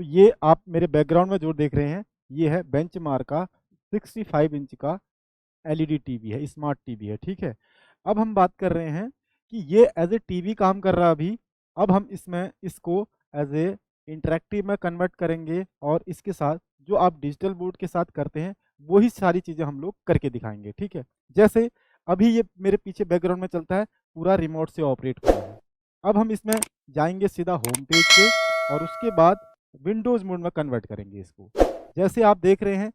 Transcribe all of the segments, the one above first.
ये आप मेरे बैकग्राउंड में जो देख रहे हैं, ये है बेंचमार्क का 65 इंच का एलईडी टीवी है, स्मार्ट टीवी है, ठीक है। अब हम बात कर रहे हैं कि ये एज ए टीवी काम कर रहा है अभी। अब हम इसमें इसको एज ए इंटरेक्टिव में कन्वर्ट करेंगे और इसके साथ जो आप डिजिटल बोर्ड के साथ करते हैं वही सारी चीज़ें हम लोग करके दिखाएंगे, ठीक है। जैसे अभी ये मेरे पीछे बैकग्राउंड में चलता है, पूरा रिमोट से ऑपरेट हो रहा है। अब हम इसमें जाएंगे सीधा होम पेज पे और उसके बाद विंडोज़ मोड में कन्वर्ट करेंगे इसको। जैसे आप देख रहे हैं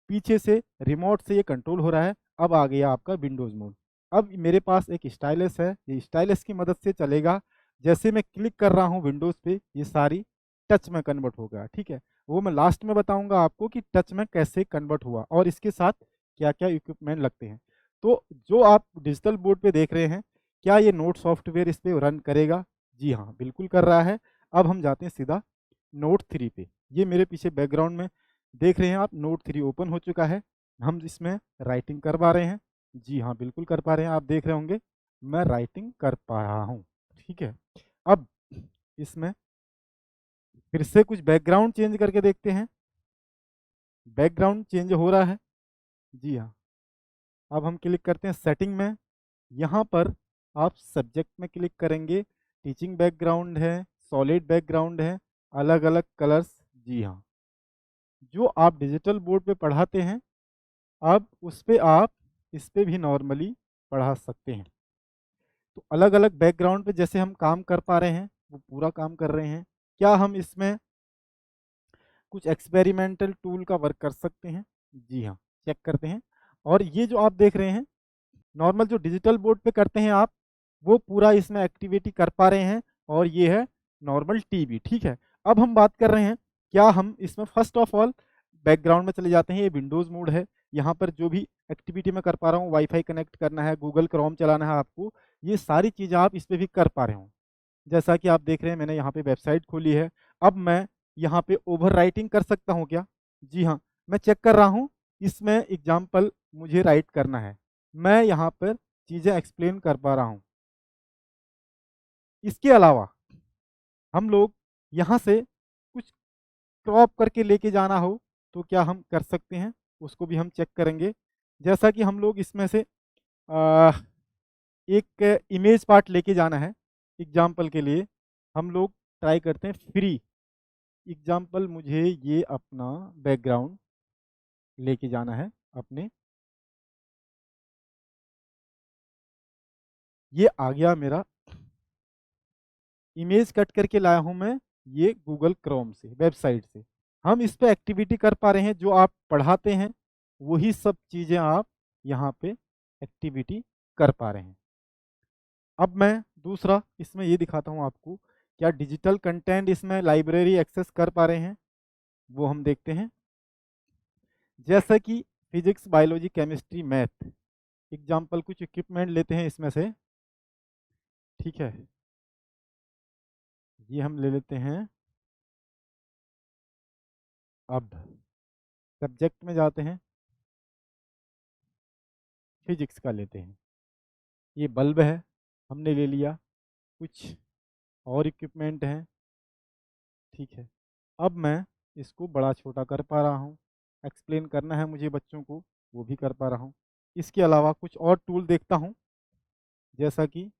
पीछे से रिमोट से ये कंट्रोल हो रहा है। अब आ गया आपका विंडोज़ मोड। अब मेरे पास एक स्टाइलस है, ये स्टाइलस की मदद से चलेगा। जैसे मैं क्लिक कर रहा हूँ विंडोज़ पे, ये सारी टच में कन्वर्ट हो गया, ठीक है। वो मैं लास्ट में बताऊंगा आपको कि टच में कैसे कन्वर्ट हुआ और इसके साथ क्या क्या इक्विपमेंट लगते हैं। तो जो आप डिजिटल बोर्ड पे देख रहे हैं, क्या ये नोट सॉफ्टवेयर इस पर रन करेगा? जी हाँ, बिल्कुल कर रहा है। अब हम जाते हैं सीधा नोट 3 पे। ये मेरे पीछे बैकग्राउंड में देख रहे हैं आप, नोट 3 ओपन हो चुका है। हम इसमें राइटिंग कर पा रहे हैं। जी हाँ, बिल्कुल कर पा रहे हैं। आप देख रहे होंगे मैं राइटिंग कर पा रहा हूँ, ठीक है। अब इसमें फिर से कुछ बैकग्राउंड चेंज करके देखते हैं। बैकग्राउंड चेंज हो रहा है। जी हाँ, अब हम क्लिक करते हैं सेटिंग में। यहाँ पर आप सब्जेक्ट में क्लिक करेंगे। टीचिंग बैकग्राउंड है, सॉलिड बैकग्राउंड है, अलग अलग कलर्स। जी हाँ, जो आप डिजिटल बोर्ड पे पढ़ाते हैं अब उस पे आप इस पे भी नॉर्मली पढ़ा सकते हैं। तो अलग अलग बैकग्राउंड पे जैसे हम काम कर पा रहे हैं वो पूरा काम कर रहे हैं। क्या हम इसमें कुछ एक्सपेरिमेंटल टूल का वर्क कर सकते हैं? जी हाँ, चेक करते हैं। और ये जो आप देख रहे हैं नॉर्मल जो डिजिटल बोर्ड पे करते हैं आप, वो पूरा इसमें एक्टिविटी कर पा रहे हैं। और ये है नॉर्मल टीवी, ठीक है। अब हम बात कर रहे हैं क्या हम इसमें फर्स्ट ऑफ ऑल बैकग्राउंड में चले जाते हैं। ये विंडोज़ मोड है। यहाँ पर जो भी एक्टिविटी मैं कर पा रहा हूँ, वाईफाई कनेक्ट करना है, गूगल क्रोम चलाना है आपको, ये सारी चीज़ें आप इस पे भी कर पा रहे हो। जैसा कि आप देख रहे हैं मैंने यहाँ पे वेबसाइट खोली है। अब मैं यहाँ पे ओवर राइटिंग कर सकता हूँ क्या? जी हाँ, मैं चेक कर रहा हूँ। इसमें एग्जाम्पल मुझे राइट करना है, मैं यहाँ पर चीज़ें एक्सप्लेन कर पा रहा हूँ। इसके अलावा हम लोग यहाँ से कुछ क्रॉप करके लेके जाना हो तो क्या हम कर सकते हैं, उसको भी हम चेक करेंगे। जैसा कि हम लोग इसमें से आ, एक इमेज पार्ट लेके जाना है एग्जाम्पल के लिए, हम लोग ट्राई करते हैं फ्री एग्जाम्पल। मुझे ये अपना बैकग्राउंड लेके जाना है अपने। ये आ गया मेरा इमेज कट करके लाया हूँ मैं, ये गूगल क्रोम से वेबसाइट से। हम इस पे एक्टिविटी कर पा रहे हैं, जो आप पढ़ाते हैं वही सब चीज़ें आप यहाँ पे एक्टिविटी कर पा रहे हैं। अब मैं दूसरा इसमें ये दिखाता हूँ आपको, क्या डिजिटल कंटेंट इसमें लाइब्रेरी एक्सेस कर पा रहे हैं, वो हम देखते हैं। जैसा कि physics, biology, chemistry, math example कुछ इक्विपमेंट लेते हैं इसमें से, ठीक है। ये हम ले लेते हैं। अब सब्जेक्ट में जाते हैं, फिजिक्स का लेते हैं। ये बल्ब है, हमने ले लिया। कुछ और इक्विपमेंट हैं, ठीक है। अब मैं इसको बड़ा छोटा कर पा रहा हूँ, एक्सप्लेन करना है मुझे बच्चों को, वो भी कर पा रहा हूँ। इसके अलावा कुछ और टूल देखता हूँ, जैसा कि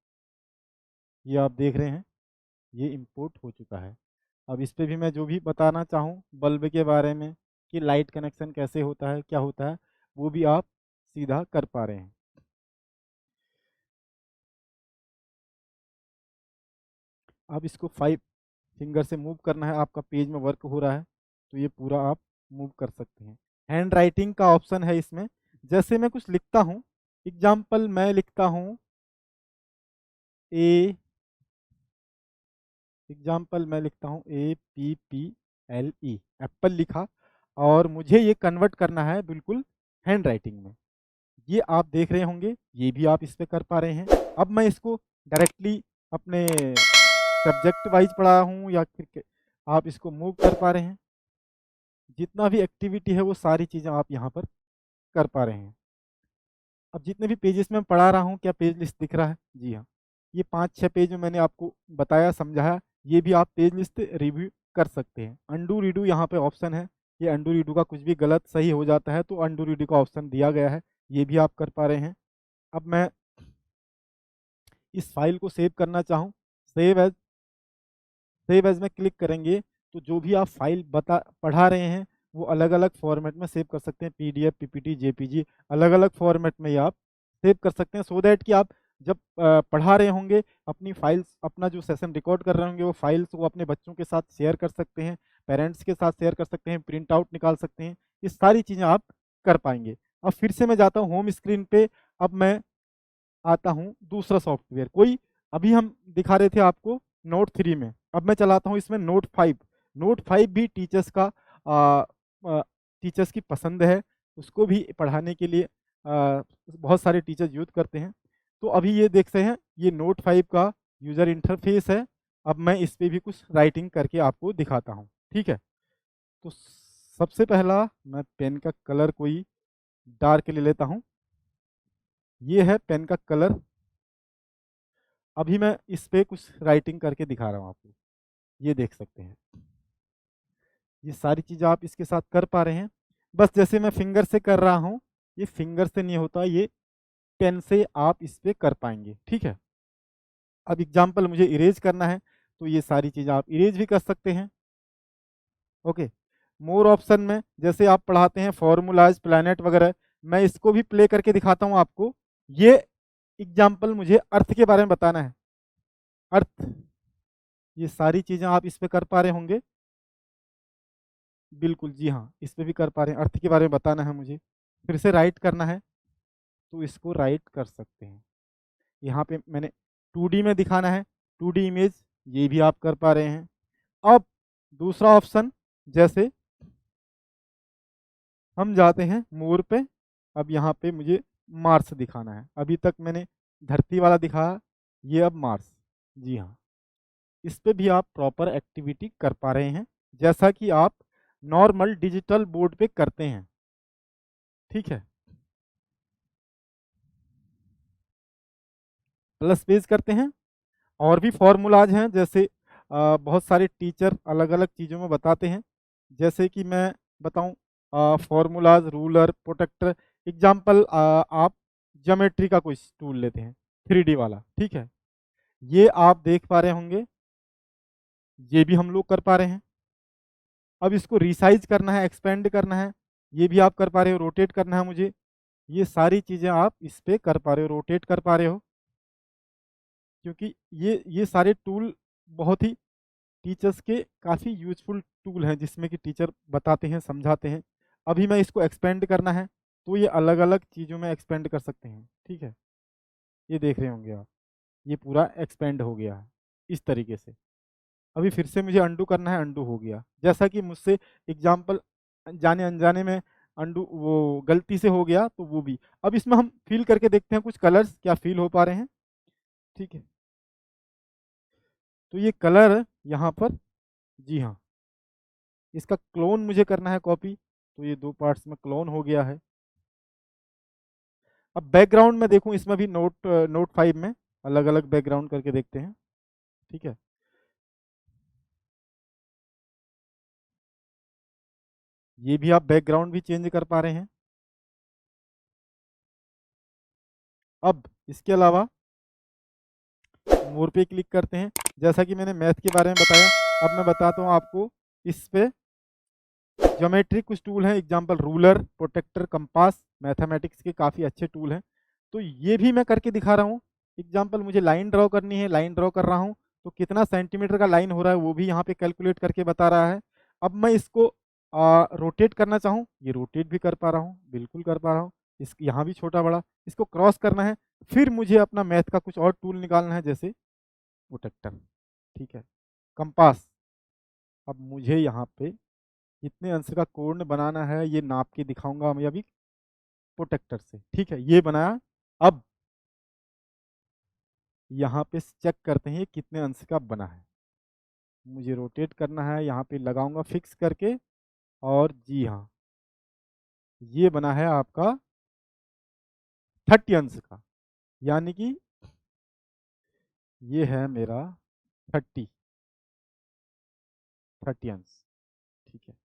ये आप देख रहे हैं ये इंपोर्ट हो चुका है। अब इस पे भी मैं जो भी बताना चाहूँ बल्ब के बारे में कि लाइट कनेक्शन कैसे होता है, क्या होता है, वो भी आप सीधा कर पा रहे हैं। अब इसको 5 फिंगर से मूव करना है, आपका पेज में वर्क हो रहा है तो ये पूरा आप मूव कर सकते हैं। हैंड राइटिंग का ऑप्शन है इसमें। जैसे मैं कुछ लिखता हूँ, एग्जाम्पल मैं लिखता हूँ ए, एग्जाम्पल मैं लिखता हूँ APPLE, एप्पल लिखा, और मुझे ये कन्वर्ट करना है बिल्कुल हैंड राइटिंग में। ये आप देख रहे होंगे, ये भी आप इस पे कर पा रहे हैं। अब मैं इसको डायरेक्टली अपने सब्जेक्ट वाइज पढ़ा हूँ या फिर आप इसको मूव कर पा रहे हैं। जितना भी एक्टिविटी है वो सारी चीज़ें आप यहाँ पर कर पा रहे हैं। अब जितने भी पेजेस में पढ़ा रहा हूँ, क्या पेज लिस्ट दिख रहा है? जी हाँ, ये 5-6 पेज में मैंने आपको बताया, समझाया। ये भी आप पेज लिस्ट रिव्यू कर सकते हैं। अंडू रीडू यहाँ पे ऑप्शन है, ये अंडू रीडू का कुछ भी गलत सही हो जाता है तो अंडू रीडू का ऑप्शन दिया गया है, ये भी आप कर पा रहे हैं। अब मैं इस फाइल को सेव करना चाहूँ, सेव एज में क्लिक करेंगे तो जो भी आप फाइल पढ़ा रहे हैं वो अलग अलग फॉर्मेट में सेव कर सकते हैं, पीडीएफ, पीपीटी, जेपीजी, अलग अलग फॉर्मेट में ये आप सेव कर सकते हैं, सो दैट कि आप जब पढ़ा रहे होंगे अपनी फाइल्स, अपना जो सेशन रिकॉर्ड कर रहे होंगे वो फाइल्स को अपने बच्चों के साथ शेयर कर सकते हैं, पेरेंट्स के साथ शेयर कर सकते हैं, प्रिंट आउट निकाल सकते हैं, ये सारी चीज़ें आप कर पाएंगे। अब फिर से मैं जाता हूँ होम स्क्रीन पे, अब मैं आता हूँ दूसरा सॉफ्टवेयर कोई, अभी हम दिखा रहे थे आपको नोट 3 में, अब मैं चलाता हूँ इसमें नोट 5। नोट 5 भी टीचर्स का टीचर्स की पसंद है, उसको भी पढ़ाने के लिए बहुत सारे टीचर्स यूज़ करते हैं। तो अभी ये देखते हैं, ये नोट 5 का यूज़र इंटरफेस है। अब मैं इस पे भी कुछ राइटिंग करके आपको दिखाता हूँ, ठीक है। तो सबसे पहला मैं पेन का कलर कोई डार्क ले लेता हूँ, ये है पेन का कलर। अभी मैं इस पे कुछ राइटिंग करके दिखा रहा हूँ आपको, ये देख सकते हैं, ये सारी चीज़ें आप इसके साथ कर पा रहे हैं। बस जैसे मैं फिंगर से कर रहा हूँ, ये फिंगर से नहीं होता, ये पेन से आप इस पे कर पाएंगे, ठीक है। अब एग्जाम्पल मुझे इरेज करना है तो ये सारी चीज़ें आप इरेज भी कर सकते हैं, ओके। मोर ऑप्शन में जैसे आप पढ़ाते हैं फॉर्मूलाज, प्लैनेट वगैरह, मैं इसको भी प्ले करके दिखाता हूँ आपको। ये एग्जाम्पल मुझे अर्थ के बारे में बताना है, अर्थ, ये सारी चीज़ें आप इस पे कर पा रहे होंगे, बिल्कुल जी हाँ, इस पे भी कर पा रहे हैं, अर्थ के बारे में बताना है मुझे, फिर से राइट करना है तो इसको राइट कर सकते हैं। यहाँ पे मैंने 2D में दिखाना है, 2D इमेज, ये भी आप कर पा रहे हैं। अब दूसरा ऑप्शन, जैसे हम जाते हैं मोर पे, अब यहाँ पे मुझे मार्स दिखाना है, अभी तक मैंने धरती वाला दिखाया, ये अब मार्स, जी हाँ, इस पे भी आप प्रॉपर एक्टिविटी कर पा रहे हैं जैसा कि आप नॉर्मल डिजिटल बोर्ड पे करते हैं, ठीक है। प्लस पेज करते हैं, और भी फॉर्मूलाज हैं, जैसे बहुत सारे टीचर अलग अलग चीज़ों में बताते हैं, जैसे कि मैं बताऊं, फॉर्मूलाज, रूलर, प्रोटेक्टर, एग्जाम्पल आप ज्योमेट्री का कोई टूल लेते हैं 3D वाला, ठीक है, ये आप देख पा रहे होंगे, ये भी हम लोग कर पा रहे हैं। अब इसको रिसाइज करना है, एक्सपेंड करना है, ये भी आप कर पा रहे हो, रोटेट करना है मुझे, ये सारी चीज़ें आप इस पे कर पा रहे हो, रोटेट कर पा रहे हो, क्योंकि ये सारे टूल बहुत ही टीचर्स के काफ़ी यूज़फुल टूल हैं, जिसमें कि टीचर बताते हैं, समझाते हैं। अभी मैं इसको एक्सपेंड करना है तो ये अलग अलग चीज़ों में एक्सपेंड कर सकते हैं, ठीक है, ये देख रहे होंगे आप, ये पूरा एक्सपेंड हो गया है इस तरीके से। अभी फिर से मुझे अंडू करना है, अंडू हो गया, जैसा कि मुझसे एग्जाम्पल जाने अनजाने में अंडू वो गलती से हो गया तो वो भी। अब इसमें हम फिल करके देखते हैं कुछ कलर्स क्या फिल हो पा रहे हैं, ठीक है। तो ये कलर यहाँ पर, जी हाँ, इसका क्लोन मुझे करना है कॉपी, तो ये 2 पार्ट्स में क्लोन हो गया है। अब बैकग्राउंड में देखूं, इसमें भी नोट 5 में अलग अलग बैकग्राउंड करके देखते हैं, ठीक है। ये भी आप बैकग्राउंड भी चेंज कर पा रहे हैं। अब इसके अलावा मोर पे क्लिक करते हैं, जैसा कि मैंने मैथ के बारे में बताया, अब मैं बताता हूँ आपको इस पे ज्योमेट्रिक कुछ टूल हैं, example ruler, protractor, compass, mathematics के काफ़ी अच्छे टूल हैं, तो ये भी मैं करके दिखा रहा हूँ। एग्जांपल मुझे लाइन ड्रॉ करनी है, लाइन ड्रॉ कर रहा हूँ, तो कितना सेंटीमीटर का लाइन हो रहा है वो भी यहाँ पे कैलकुलेट करके बता रहा है। अब मैं इसको रोटेट करना चाहूँ, ये रोटेट भी कर पा रहा हूँ, बिल्कुल कर पा रहा हूँ, इस यहाँ भी छोटा बड़ा, इसको क्रॉस करना है, फिर मुझे अपना मैथ का कुछ और टूल निकालना है, जैसे प्रोटेक्टर, ठीक है, कंपास। अब मुझे यहाँ पे कितने अंश का कोण बनाना है ये नाप के दिखाऊंगा मैं अभी प्रोटेक्टर से, ठीक है, ये बनाया। अब यहाँ पे चेक करते हैं ये कितने अंश का बना है, मुझे रोटेट करना है, यहाँ पे लगाऊंगा फिक्स करके, और जी हाँ, ये बना है आपका 30 अंश का, यानी कि ये है मेरा 30, 30 ठीक है।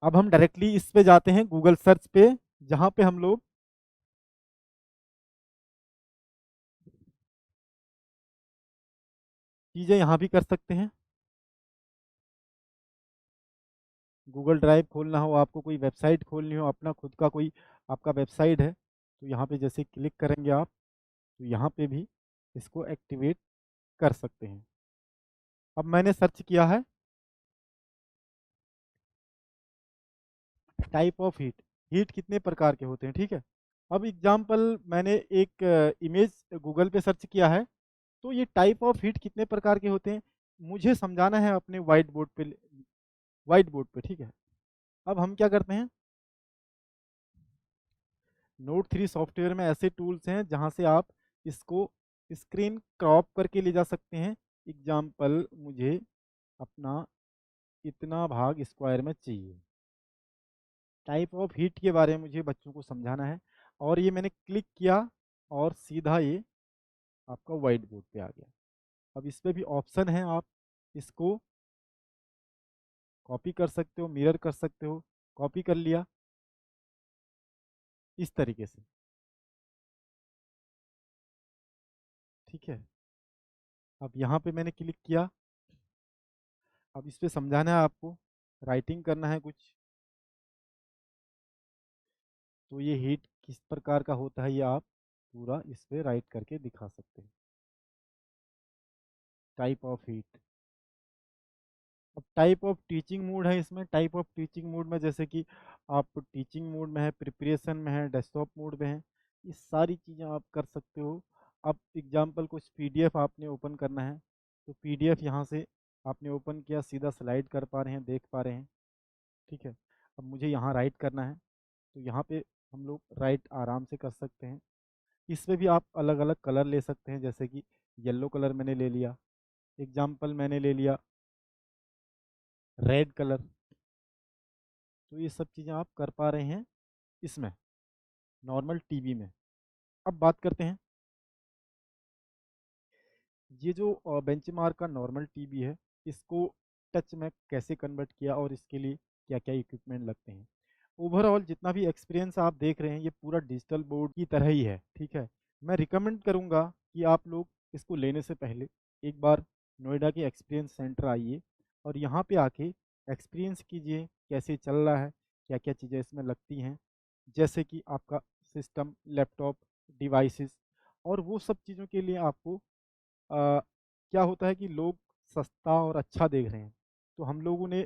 अब हम डायरेक्टली इस पे जाते हैं गूगल सर्च पे, जहाँ पे हम लोग चीज़ें यहाँ भी कर सकते हैं। गूगल ड्राइव खोलना हो आपको, कोई वेबसाइट खोलनी हो, अपना खुद का कोई आपका वेबसाइट है, तो यहाँ पे जैसे क्लिक करेंगे आप, तो यहाँ पे भी इसको एक्टिवेट कर सकते हैं। अब मैंने सर्च किया है टाइप ऑफ हीट, हीट कितने प्रकार के होते हैं, ठीक है। अब एग्जाम्पल मैंने एक इमेज गूगल पे सर्च किया है, तो ये टाइप ऑफ हीट कितने प्रकार के होते हैं मुझे समझाना है अपने वाइट बोर्ड पे, ठीक है। अब हम क्या करते हैं, नोट 3 सॉफ्टवेयर में ऐसे टूल्स हैं जहां से आप इसको स्क्रीन क्रॉप करके ले जा सकते हैं। एग्जाम्पल मुझे अपना इतना भाग स्क्वायर में चाहिए, टाइप ऑफ हीट के बारे में मुझे बच्चों को समझाना है, और ये मैंने क्लिक किया और सीधा ये आपका वाइट बोर्ड पे आ गया। अब इस पे भी ऑप्शन है, आप इसको कॉपी कर सकते हो, मिरर कर सकते हो। कॉपी कर लिया इस तरीके से, ठीक है। अब यहाँ पे मैंने क्लिक किया, अब इस पे समझाना है आपको, राइटिंग करना है कुछ, तो ये हीट किस प्रकार का होता है ये आप पूरा इस पे राइट करके दिखा सकते हैं। टाइप ऑफ हीट, अब टाइप ऑफ टीचिंग मोड है इसमें। टाइप ऑफ टीचिंग मोड में जैसे कि आप टीचिंग मोड में है, प्रिपरेशन में है, डेस्कटॉप मोड में है, ये सारी चीज़ें आप कर सकते हो। अब एग्जांपल कुछ पीडीएफ आपने ओपन करना है, तो पीडीएफ यहाँ से आपने ओपन किया, सीधा स्लाइड कर पा रहे हैं, देख पा रहे हैं, ठीक है। अब मुझे यहाँ राइट करना है, तो यहाँ पे हम लोग राइट आराम से कर सकते हैं। इसमें भी आप अलग अलग कलर ले सकते हैं, जैसे कि येलो कलर मैंने ले लिया, एग्जाम्पल मैंने ले लिया रेड कलर। तो ये सब चीज़ें आप कर पा रहे हैं इसमें, नॉर्मल टीवी में। अब बात करते हैं ये जो बेंचमार्क का नॉर्मल टीवी है, इसको टच में कैसे कन्वर्ट किया और इसके लिए क्या क्या इक्विपमेंट लगते हैं। ओवरऑल जितना भी एक्सपीरियंस आप देख रहे हैं ये पूरा डिजिटल बोर्ड की तरह ही है, ठीक है। मैं रिकमेंड करूँगा कि आप लोग इसको लेने से पहले एक बार नोएडा के एक्सपीरियंस सेंटर आइए और यहाँ पे आके एक्सपीरियंस कीजिए कैसे चल रहा है, क्या क्या चीज़ें इसमें लगती हैं, जैसे कि आपका सिस्टम, लैपटॉप, डिवाइसेस, और वो सब चीज़ों के लिए आपको क्या होता है कि लोग सस्ता और अच्छा देख रहे हैं, तो हम लोगों ने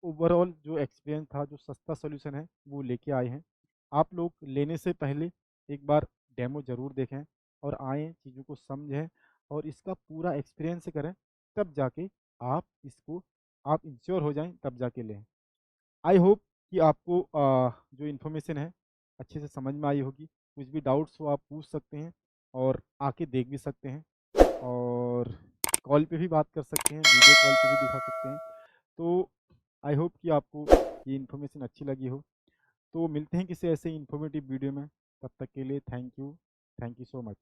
ओवरऑल जो एक्सपीरियंस था, जो सस्ता सॉल्यूशन है वो लेके आए हैं। आप लोग लेने से पहले एक बार डेमो ज़रूर देखें और आएँ, चीज़ों को समझें और इसका पूरा एक्सपीरियंस करें, तब जाके आप इसको आप इंश्योर हो जाएं, तब जाके लें। आई होप कि आपको जो इन्फॉर्मेशन है अच्छे से समझ में आई होगी। कुछ भी डाउट्स हो आप पूछ सकते हैं और आके देख भी सकते हैं, और कॉल पे भी बात कर सकते हैं, वीडियो कॉल पे भी दिखा सकते हैं। तो आई होप कि आपको ये इन्फॉर्मेशन अच्छी लगी हो। तो मिलते हैं किसी ऐसे इन्फॉर्मेटिव वीडियो में, तब तक के लिए थैंक यू सो मच।